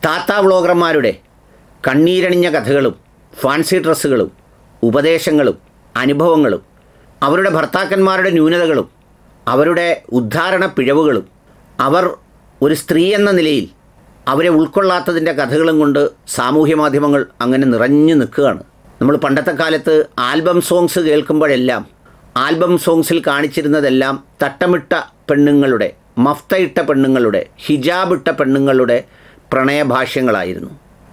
താത്ത വ്ളോഗർമാരുടെ കണ്ണീരണിഞ്ഞ കഥകളും ഫാൻസി ഡ്രസ്സുകളും ഉപദേശങ്ങളും അനുഭവങ്ങളും അവരുടെ ഭർത്താക്കന്മാരുടെ ന്യൂനതകളും അവരുടെ ഉദ്ധാരണ പിഴവുകളും അവർ ഒരു സ്ത്രീ എന്ന നിലയിൽ അവരെ ഉൾക്കൊള്ളാത്തതിൻ്റെ കഥകളും കൊണ്ട് സാമൂഹ്യ മാധ്യമങ്ങൾ അങ്ങനെ നിറഞ്ഞു നിൽക്കുകയാണ്. നമ്മൾ പണ്ടത്തെ കാലത്ത് ആൽബം സോങ്സ് കേൾക്കുമ്പോഴെല്ലാം ആൽബം സോങ്സിൽ കാണിച്ചിരുന്നതെല്ലാം തട്ടമിട്ട പെണ്ണുങ്ങളുടെ, മഫ്തയിട്ട പെണ്ണുങ്ങളുടെ, ഹിജാബ് ഇട്ട പെണ്ണുങ്ങളുടെ പ്രണയഭാഷ്യങ്ങളായിരുന്നു.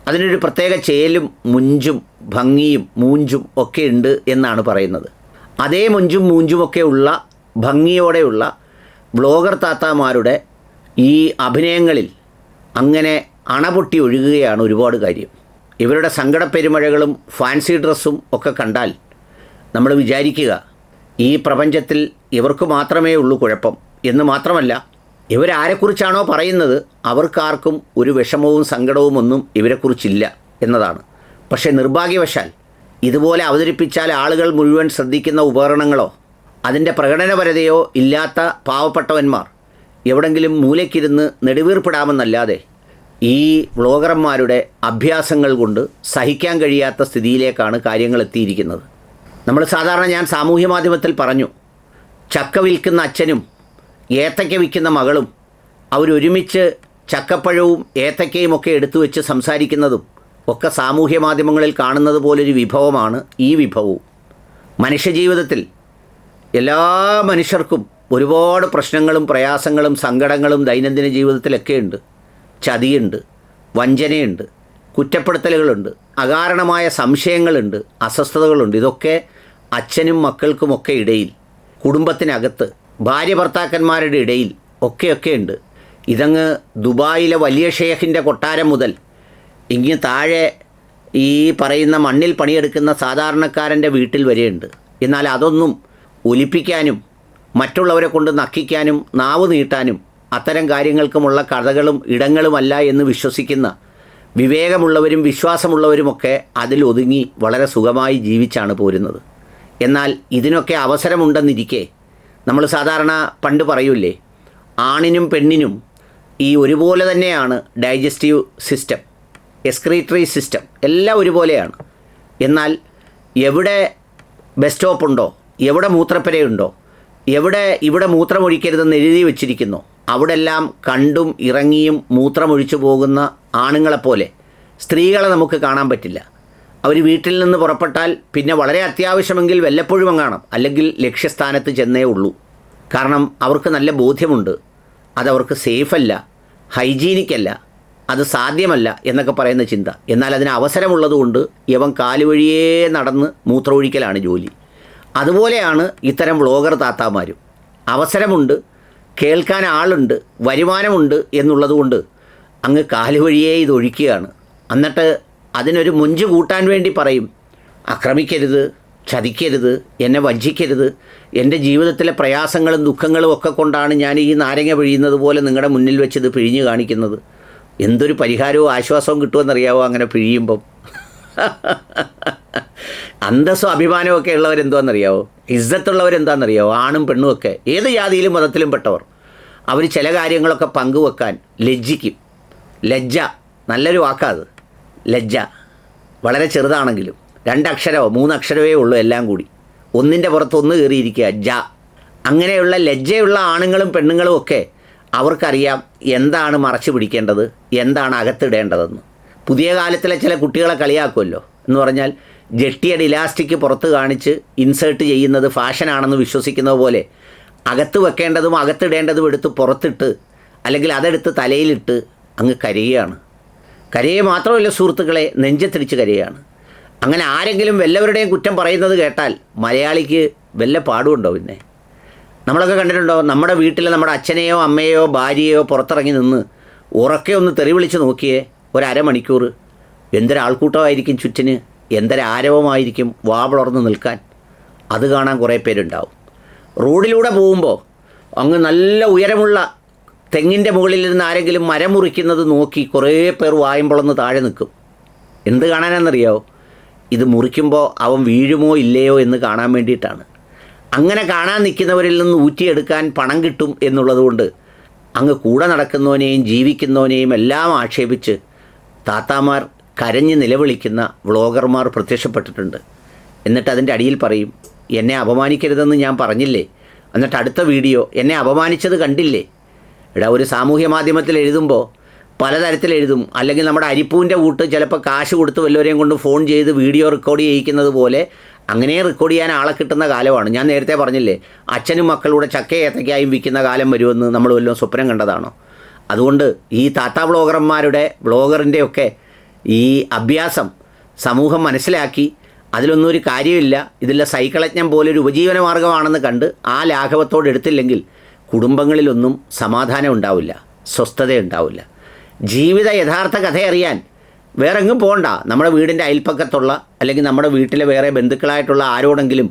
അതിനൊരു പ്രത്യേക ചേലും മുഞ്ചും ഭംഗിയും മൂഞ്ചും ഒക്കെ ഉണ്ട് എന്നാണ് പറയുന്നത്. അതേ മുഞ്ചും മൂഞ്ചുമൊക്കെ ഉള്ള ഭംഗിയോടെയുള്ള വ്ളോഗർ താത്താമാരുടെ ഈ അഭിനയങ്ങളിൽ അങ്ങനെ അണപൊട്ടി ഒഴുകുകയാണ് ഒരുപാട് കാര്യം. ഇവരുടെ സങ്കടപ്പെരുമഴകളും ഫാൻസി ഡ്രസ്സും ഒക്കെ കണ്ടാൽ നമ്മൾ വിചാരിക്കുക, ഈ പ്രപഞ്ചത്തിൽ ഇവർക്ക് മാത്രമേ ഉള്ളൂ കുഴപ്പം എന്ന്. മാത്രമല്ല, ഇവരാരെക്കുറിച്ചാണോ പറയുന്നത് അവർക്കാർക്കും ഒരു വിഷമവും സങ്കടവും ഒന്നും ഇവരെക്കുറിച്ചില്ല എന്നതാണ്. പക്ഷേ നിർഭാഗ്യവശാൽ ഇതുപോലെ അവതരിപ്പിച്ചാൽ ആളുകൾ മുഴുവൻ ശ്രദ്ധിക്കുന്ന ഉപകരണങ്ങളോ അതിൻ്റെ പ്രകടനപരതയോ ഇല്ലാത്ത പാവപ്പെട്ടവന്മാർ എവിടെങ്കിലും മൂലയ്ക്കിരുന്ന് നെടുവീർപ്പിടാമെന്നല്ലാതെ ഈ വ്ളോഗർമാരുടെ അഭ്യാസങ്ങൾ കൊണ്ട് സഹിക്കാൻ കഴിയാത്ത സ്ഥിതിയിലേക്കാണ് കാര്യങ്ങൾ എത്തിയിരിക്കുന്നത്. ഞാൻ സാമൂഹ്യ മാധ്യമത്തിൽ പറഞ്ഞു, ചക്ക വിൽക്കുന്ന അച്ഛനും ഏത്തയ്ക്ക വിൽക്കുന്ന മകളും അവരൊരുമിച്ച് ചക്കപ്പഴവും ഏത്തയ്ക്കയും ഒക്കെ എടുത്തു വെച്ച് സംസാരിക്കുന്നതും ഒക്കെ സാമൂഹ്യ മാധ്യമങ്ങളിൽ കാണുന്നത് പോലൊരു വിഭവമാണ് ഈ വിഭവവും. മനുഷ്യജീവിതത്തിൽ എല്ലാ മനുഷ്യർക്കും ഒരുപാട് പ്രശ്നങ്ങളും പ്രയാസങ്ങളും സങ്കടങ്ങളും ദൈനംദിന ജീവിതത്തിലൊക്കെ ഉണ്ട്. ചതിയുണ്ട്, വഞ്ചനയുണ്ട്, കുറ്റപ്പെടുത്തലുകളുണ്ട്, അകാരണമായ സംശയങ്ങളുണ്ട്, അസ്വസ്ഥതകളുണ്ട്. ഇതൊക്കെ അച്ഛനും മക്കൾക്കുമൊക്കെ ഇടയിൽ, കുടുംബത്തിനകത്ത്, ഭാര്യ ഭർത്താക്കന്മാരുടെ ഇടയിൽ ഒക്കെയൊക്കെ ഉണ്ട്. ഇതങ്ങ് ദുബായിലെ വലിയ ഷേഖിൻ്റെ കൊട്ടാരം മുതൽ ഇങ്ങ് താഴെ ഈ പറയുന്ന മണ്ണിൽ പണിയെടുക്കുന്ന സാധാരണക്കാരൻ്റെ വീട്ടിൽ വരെയുണ്ട്. എന്നാൽ അതൊന്നും ഒലിപ്പിക്കാനും മറ്റുള്ളവരെ കൊണ്ട് നക്കിക്കാനും നാവ് നീട്ടാനും അത്തരം കാര്യങ്ങൾക്കുമുള്ള കഥകളും ഇടങ്ങളുമല്ല എന്ന് വിശ്വസിക്കുന്ന വിവേകമുള്ളവരും വിശ്വാസമുള്ളവരുമൊക്കെ അതിലൊതുങ്ങി വളരെ സുഖമായി ജീവിച്ചാണ് പോരുന്നത്. എന്നാൽ ഇതിനൊക്കെ അവസരമുണ്ടെന്നിരിക്കെ നമ്മൾ സാധാരണ പണ്ട് പറയൂലേ, ആണിനും പെണ്ണിനും ഈ ഒരുപോലെ തന്നെയാണ് ഡൈജസ്റ്റീവ് സിസ്റ്റം, എക്സ്ക്രീറ്ററി സിസ്റ്റം എല്ലാം ഒരുപോലെയാണ്. എന്നാൽ എവിടെ ബസ് സ്റ്റോപ്പുണ്ടോ, എവിടെ മൂത്രപ്പുരയുണ്ടോ, ഇവിടെ മൂത്രമൊഴിക്കരുതെന്ന് എഴുതി വച്ചിരിക്കുന്നോ അവിടെല്ലാം കണ്ടും ഇറങ്ങിയും മൂത്രമൊഴിച്ചു പോകുന്ന ആണുങ്ങളെപ്പോലെ സ്ത്രീകളെ നമുക്ക് കാണാൻ പറ്റില്ല. അവർ വീട്ടിൽ നിന്ന് പുറപ്പെട്ടാൽ പിന്നെ വളരെ അത്യാവശ്യമെങ്കിൽ വല്ലപ്പോഴും കാണാം, അല്ലെങ്കിൽ ലക്ഷ്യസ്ഥാനത്ത് ചെന്നേ ഉള്ളൂ. കാരണം അവർക്ക് നല്ല ബോധ്യമുണ്ട് അതവർക്ക് സേഫല്ല, ഹൈജീനിക്കല്ല, അത് സാധ്യമല്ല എന്നൊക്കെ പറയുന്ന ചിന്ത. എന്നാൽ അതിന് അവസരമുള്ളതുകൊണ്ട് ഇവൻ കാലുവഴിയേ നടന്ന് മൂത്രമൊഴിക്കലാണ് ജോലി. അതുപോലെയാണ് ഇത്തരം വ്ളോഗർ താത്താമാരും. അവസരമുണ്ട്, കേൾക്കാൻ ആളുണ്ട്, വരുമാനമുണ്ട് എന്നുള്ളതുകൊണ്ട് അങ്ങ് കാലുവഴിയേ ഇതൊഴിക്കുകയാണ്. എന്നിട്ട് അതിനൊരു മുഞ്ച് കൂട്ടാൻ വേണ്ടി പറയും, ആക്രമിക്കരുത്, ചതിക്കരുത്, എന്നെ വഞ്ചിക്കരുത്, എൻ്റെ ജീവിതത്തിലെ പ്രയാസങ്ങളും ദുഃഖങ്ങളും ഒക്കെ കൊണ്ടാണ് ഞാൻ ഈ നാരങ്ങ പിഴിയുന്നത് പോലെ നിങ്ങളുടെ മുന്നിൽ വെച്ച് ഇത് പിഴിഞ്ഞ് കാണിക്കുന്നത്. എന്തൊരു പരിഹാരവും ആശ്വാസവും കിട്ടുമെന്നറിയാവോ അങ്ങനെ പിഴിയുമ്പം? അന്തസ്സും അഭിമാനവും ഒക്കെ ഉള്ളവരെന്താണെന്നറിയാവോ, ഇസ്സത്തുള്ളവരെന്താണെന്നറിയാവോ, ആണും പെണ്ണും ഒക്കെ ഏത് ജാതിയിലും മതത്തിലും പെട്ടവർ. അവർ ചില കാര്യങ്ങളൊക്കെ പങ്കുവെക്കാൻ ലജ്ജിക്കും. ലജ്ജ നല്ലൊരു വാക്കാത്. ലജ്ജ വളരെ ചെറുതാണെങ്കിലും 2 അക്ഷരമോ 3 അക്ഷരമേ ഉള്ളൂ, എല്ലാം കൂടി ഒന്നിൻ്റെ പുറത്ത് ഒന്ന് കയറിയിരിക്കുക, ജ. അങ്ങനെയുള്ള ലജ്ജയുള്ള ആണുങ്ങളും പെണ്ണുങ്ങളും ഒക്കെ അവർക്കറിയാം എന്താണ് മറച്ചു പിടിക്കേണ്ടത്, എന്താണ് അകത്തിടേണ്ടതെന്ന്. പുതിയ കാലത്തിലെ ചില കുട്ടികളെ കളിയാക്കുമല്ലോ എന്ന് പറഞ്ഞാൽ, ജെട്ടിയുടെ ഇലാസ്റ്റിക് പുറത്ത് കാണിച്ച് ഇൻസേർട്ട് ചെയ്യുന്നത് ഫാഷനാണെന്ന് വിശ്വസിക്കുന്നത് പോലെ അകത്ത് വെക്കേണ്ടതും അകത്തിടേണ്ടതും എടുത്ത് പുറത്തിട്ട് അല്ലെങ്കിൽ അതെടുത്ത് തലയിലിട്ട് അങ്ങ് കരയുകയാണ്. കരയെ മാത്രമല്ല സുഹൃത്തുക്കളെ, നെഞ്ചത്തിരിച്ച് കരയുകയാണ്. അങ്ങനെ ആരെങ്കിലും വല്ലവരുടെയും കുറ്റം പറയുന്നത് കേട്ടാൽ മലയാളിക്ക് വല്ല പാടുമുണ്ടോ? പിന്നെ നമ്മളൊക്കെ കണ്ടിട്ടുണ്ടോ, നമ്മുടെ വീട്ടിൽ നമ്മുടെ അച്ഛനെയോ അമ്മയെയോ ഭാര്യയോ പുറത്തിറങ്ങി നിന്ന് ഉറക്കെ ഒന്ന് തെറി വിളിച്ച് നോക്കിയേ, 1/2 മണിക്കൂർ എന്തൊരാൾക്കൂട്ടമായിരിക്കും ചുറ്റിന്, എന്തൊരാരവമായിരിക്കും വാ വളർന്ന് നിൽക്കാൻ. അത് കാണാൻ കുറേ പേരുണ്ടാവും. റോഡിലൂടെ പോകുമ്പോൾ അങ്ങ് നല്ല ഉയരമുള്ള തെങ്ങിൻ്റെ മുകളിൽ നിന്ന് ആരെങ്കിലും മരം മുറിക്കുന്നത് നോക്കി കുറേ പേർ വായുമ്പളന്ന് താഴെ നിൽക്കും. എന്ത് കാണാനെന്നറിയാമോ? ഇത് മുറിക്കുമ്പോൾ അവൻ വീഴുമോ ഇല്ലയോ എന്ന് കാണാൻ വേണ്ടിയിട്ടാണ്. അങ്ങനെ കാണാൻ നിൽക്കുന്നവരിൽ നിന്ന് ഊറ്റിയെടുക്കാൻ പണം കിട്ടും എന്നുള്ളതുകൊണ്ട് അങ്ങ് കൂടെ നടക്കുന്നവനെയും ജീവിക്കുന്നവനെയും എല്ലാം ആക്ഷേപിച്ച് താത്താമാർ കരഞ്ഞ് നിലവിളിക്കുന്ന വ്ളോഗർമാർ പ്രത്യക്ഷപ്പെട്ടിട്ടുണ്ട്. എന്നിട്ട് അതിൻ്റെ അടിയിൽ പറയും, എന്നെ അപമാനിക്കരുതെന്ന് ഞാൻ പറഞ്ഞില്ലേ, എന്നിട്ട് അടുത്ത വീഡിയോ എന്നെ അപമാനിച്ചത് കണ്ടില്ലേ. ഒരു സാമൂഹ്യ മാധ്യമത്തിൽ എഴുതുമ്പോൾ പലതരത്തിൽ എഴുതും. അല്ലെങ്കിൽ നമ്മുടെ അരിപ്പൂവിൻ്റെ കൂട്ട് ചിലപ്പോൾ കാശ് കൊടുത്ത് വല്ലവരെയും കൊണ്ട് ഫോൺ ചെയ്ത് വീഡിയോ റെക്കോർഡ് ചെയ്യിക്കുന്നത് പോലെ അങ്ങനെ റെക്കോർഡ് ചെയ്യാൻ ആളെ കിട്ടുന്ന കാലമാണ്. ഞാൻ നേരത്തെ പറഞ്ഞില്ലേ, അച്ഛനും മക്കളുടെ ചക്കയേത്തയ്ക്കായും വിൽക്കുന്ന കാലം വരുമെന്ന് നമ്മൾ വല്ലതും സ്വപ്നം കണ്ടതാണോ? അതുകൊണ്ട് ഈ താത്ത ബ്ലോഗറിൻ്റെയൊക്കെ ഈ അഭ്യാസം സമൂഹം മനസ്സിലാക്കി അതിലൊന്നും ഒരു കാര്യമില്ല, ഇതിലെ സൈക്കിളജ്ഞം പോലൊരു ഉപജീവന മാർഗ്ഗമാണെന്ന് കണ്ട് ആ ലാഘവത്തോടെ എടുത്തില്ലെങ്കിൽ കുടുംബങ്ങളിലൊന്നും സമാധാനം ഉണ്ടാവില്ല, സ്വസ്ഥത ഉണ്ടാവില്ല. ജീവിത യഥാർത്ഥ കഥ അറിയാൻ വേറെ എങ്ങും പോകണ്ട. നമ്മുടെ വീടിൻ്റെ അയൽപ്പക്കത്തുള്ള അല്ലെങ്കിൽ നമ്മുടെ വീട്ടിലെ വേറെ ബന്ധുക്കളായിട്ടുള്ള ആരോടെങ്കിലും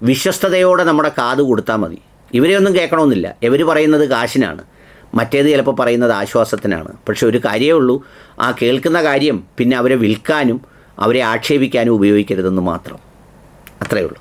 വിശ്വസ്തയോടെ നമ്മുടെ കാത് കൊടുത്താൽ മതി. ഇവരെയൊന്നും കേൾക്കണമെന്നില്ല. ഇവർ പറയുന്നത് കാശിനാണ്, മറ്റേത് ചിലപ്പോൾ പറയുന്നത് ആശ്വാസത്തിനാണ്. പക്ഷെ ഒരു കാര്യമേ ഉള്ളൂ, ആ കേൾക്കുന്ന കാര്യം പിന്നെ അവരെ വിൽക്കാനും അവരെ ആക്ഷേപിക്കാനും ഉപയോഗിക്കരുതെന്ന് മാത്രം. അത്രയേ ഉള്ളൂ.